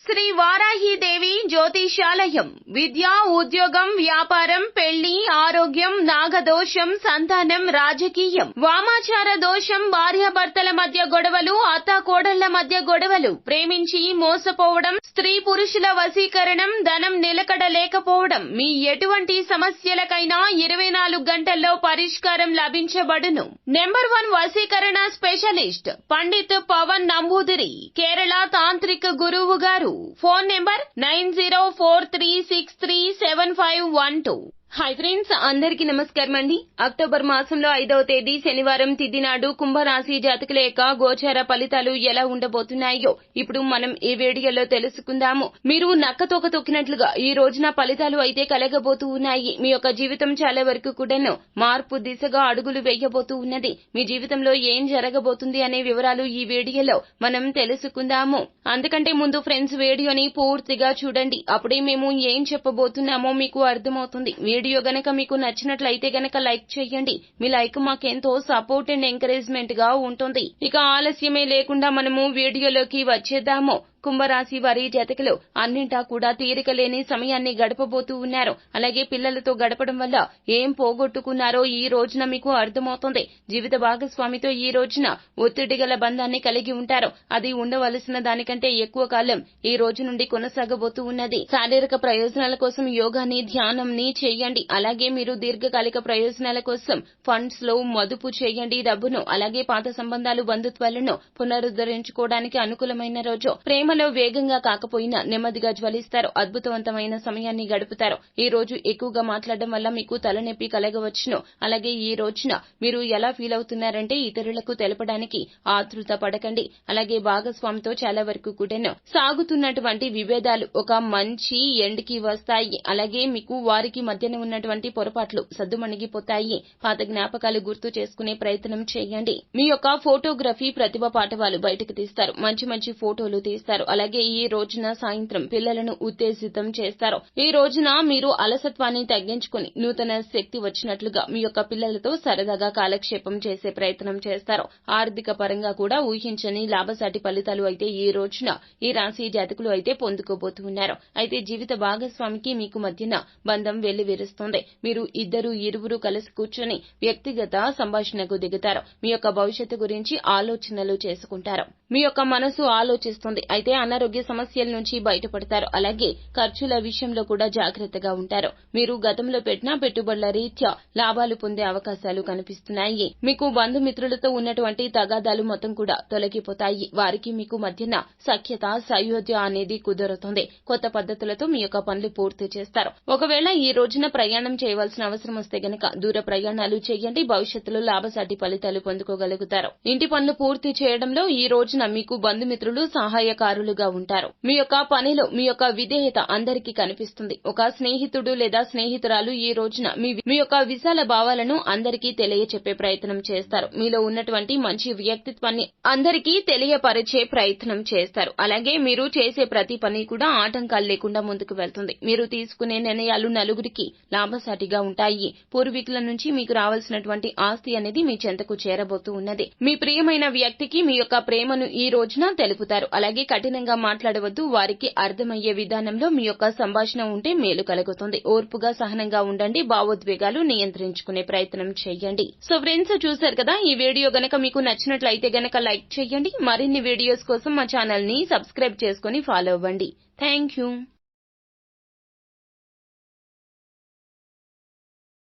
శ్రీ వారాహీదేవి జ్యోతిషాలయం విద్య, ఉద్యోగం, వ్యాపారం, పెళ్లి, ఆరోగ్యం, నాగదోషం, సంతానం, రాజకీయం, వామాచార దోషం, భార్యాభర్తల మధ్య గొడవలు, అత్తాకోడళ్ల మధ్య గొడవలు, ప్రేమించి మోసపోవడం, స్త్రీ పురుషుల వశీకరణం, ధనం నిలకడ లేకపోవడం, మీ ఎటువంటి సమస్యలకైనా 24 గంటల్లో పరిష్కారం లభించబడును. నెంబర్ 1 వశీకరణ స్పెషలిస్ట్ పండిత్ పవన్ నంబూదిరి, కేరళ తాంత్రిక గురువు గారు. Phone number 9043637512. హాయ్ ఫ్రెండ్స్, అందరికీ నమస్కారం అండి. అక్టోబర్ మాసంలో 5వ తేదీ శనివారం తిథి నాడు కుంభరాశి జాతకుల యొక్క గోచార ఫలితాలు ఎలా ఉండబోతున్నాయో ఇప్పుడు మనం ఈ వీడియోలో తెలుసుకుందాము. మీరు నక్కతోక తొక్కినట్లుగా ఈ రోజున ఫలితాలు అయితే కలగబోతూ ఉన్నాయి. మీ యొక్క జీవితం చాలా వరకు కూడాను మార్పు దిశగా అడుగులు వేయబోతూ ఉన్నది. మీ జీవితంలో ఏం జరగబోతుంది అనే వివరాలు ఈ వీడియోలో మనం తెలుసుకుందాము. అందుకంటే ముందు ఫ్రెండ్స్, వీడియోని పూర్తిగా చూడండి. అప్పుడే మేము ఏం చెప్పబోతున్నామో మీకు అర్థమవుతుంది. వీడియో గనక మీకు నచ్చినట్లయితే గనక లైక్ చేయండి. మీ లైక్ మాకెంతో సపోర్ట్ అండ్ ఎంకరేజ్మెంట్ గా ఉంటుంది. ఇక ఆలస్యమే లేకుండా మనము వీడియోలోకి వచ్చేద్దాము. కుంభరాశి వారి జాతకులు అన్నింటా కూడా తీరిక లేని సమయాన్ని గడపబోతూ ఉన్నారు. అలాగే పిల్లలతో గడపడం వల్ల ఏం పోగొట్టుకున్నారో ఈ రోజున మీకు అర్థమవుతుంది. జీవిత భాగస్వామితో ఈ రోజున ఒత్తిడి గల బంధాన్ని కలిగి ఉంటారు. అది ఉండవలసిన దానికంటే ఎక్కువ కాలం ఈ రోజు నుండి కొనసాగబోతూ ఉన్నది. శారీరక ప్రయోజనాల కోసం యోగాని, ధ్యానంని చేయండి. అలాగే మీరు దీర్ఘకాలిక ప్రయోజనాల కోసం ఫండ్స్ లో మదుపు చేయండి. డబ్బును అలాగే పాత సంబంధాలు, బంధుత్వాలను పునరుద్ధరించుకోవడానికి అనుకూలమైన రోజు. ప్రేమలో వేగంగా కాకపోయినా నెమ్మదిగా జ్వలిస్తారు. అద్భుతవంతమైన సమయాన్ని గడుపుతారు. ఈ రోజు ఎక్కువగా మాట్లాడడం వల్ల మీకు తలనొప్పి కలగవచ్చును. అలాగే ఈ రోజున మీరు ఎలా ఫీల్ అవుతున్నారంటే ఇతరులకు తెలపడానికి ఆతృత పడకండి. అలాగే భాగస్వామితో చాలా వరకు కూడాను సాగుతున్నటువంటి విభేదాలు ఒక మంచి ఎండ్ కి వస్తాయి. అలాగే మీకు వారికి మధ్యన ఉన్నటువంటి పొరపాట్లు సద్దుమణిగిపోతాయి. పాత జ్ఞాపకాలు గుర్తు చేసుకునే ప్రయత్నం చేయండి. మీ యొక్క ఫోటోగ్రఫీ ప్రతిభ పాటవాలు బయటకు తీస్తారు. మంచి మంచి ఫోటోలు తీస్తారు. అలాగే ఈ రోజున సాయంత్రం పిల్లలను ఉత్తేజితం చేస్తారు. ఈ రోజున మీరు అలసత్వాన్ని తగ్గించుకుని నూతన శక్తి వచ్చినట్లుగా మీ యొక్క పిల్లలతో సరదాగా కాలక్షేపం చేసే ప్రయత్నం చేస్తారు. ఆర్థిక పరంగా కూడా ఊహించని లాభసాటి ఫలితాలు అయితే ఈ రోజున ఈ రాశి జాతకులు అయితే పొందుకోబోతూ ఉన్నారు. అయితే జీవిత భాగస్వామికి మీకు మధ్యన బంధం వెల్లివిరుస్తుంది. మీరు ఇరువురు కలిసి కూర్చొని వ్యక్తిగత సంభాషణకు దిగుతారు. మీ యొక్క భవిష్యత్తు గురించి ఆలోచనలు చేసుకుంటారు. మీ యొక్క మనసు ఆలోచిస్తుంది. అయితే అనారోగ్య సమస్యల నుంచి బయటపడతారు. అలాగే ఖర్చుల విషయంలో కూడా జాగ్రత్తగా ఉంటారు. మీరు గతంలో పెట్టిన పెట్టుబడుల రీత్యా లాభాలు పొందే అవకాశాలు కనిపిస్తున్నాయి. మీకు బంధుమిత్రులతో ఉన్నటువంటి తగాదాలు మొత్తం కూడా తొలగిపోతాయి. వారికి మీకు మధ్యన సఖ్యత, సయోధ్య అనేది కుదురుతుంది. కొత్త పద్ధతులతో మీ యొక్క పనులు పూర్తి చేస్తారు. ఒకవేళ ఈ రోజున ప్రయాణం చేయవలసిన అవసరం వస్తే గనక దూర ప్రయాణాలు చేయండి. భవిష్యత్తులో లాభసాటి ఫలితాలు పొందుకోగలుగుతారు. ఇంటి పనులు పూర్తి చేయడంలో ఈ రోజున మీకు బంధుమిత్రులు సహాయకారులుగా ఉంటారు. మీ యొక్క పనిలో మీ యొక్క విధేయత అందరికీ కనిపిస్తుంది. ఒక స్నేహితుడు లేదా స్నేహితురాలు ఈ రోజున మీ యొక్క విశాల భావాలను అందరికీ తెలియచెప్పే ప్రయత్నం చేస్తారు. మీలో ఉన్నటువంటి మంచి వ్యక్తిత్వాన్ని అందరికీ తెలియపరిచే ప్రయత్నం చేస్తారు. అలాగే మీరు చేసే ప్రతి పని కూడా ఆటంకాలు లేకుండా ముందుకు వెళ్తుంది. మీరు తీసుకునే నిర్ణయాలు నలుగురికి లాభసాటిగా ఉంటాయి. పూర్వీకుల నుంచి మీకు రావాల్సినటువంటి ఆస్తి అనేది మీ చెంతకు చేరబోతూ ఉన్నది. మీ ప్రియమైన వ్యక్తికి మీ యొక్క ప్రేమను ఈ రోజున తెలుపుతారు. అలాగే కఠినంగా మాట్లాడవద్దు. వారికి అర్థమయ్యే విధానంలో మీ యొక్క సంభాషణ ఉంటే మేలు కలుగుతుంది. ఓర్పుగా, సహనంగా ఉండండి. భావోద్వేగాలు నియంత్రించుకునే ప్రయత్నం చేయండి. సో ఫ్రెండ్స్, చూశారు కదా, ఈ వీడియో గనక మీకు నచ్చినట్లయితే గనక లైక్ చేయండి. మరిన్ని వీడియోస్ కోసం మా ఛానల్ ని సబ్స్క్రైబ్ చేసుకుని ఫాలో అవ్వండి. Thank you.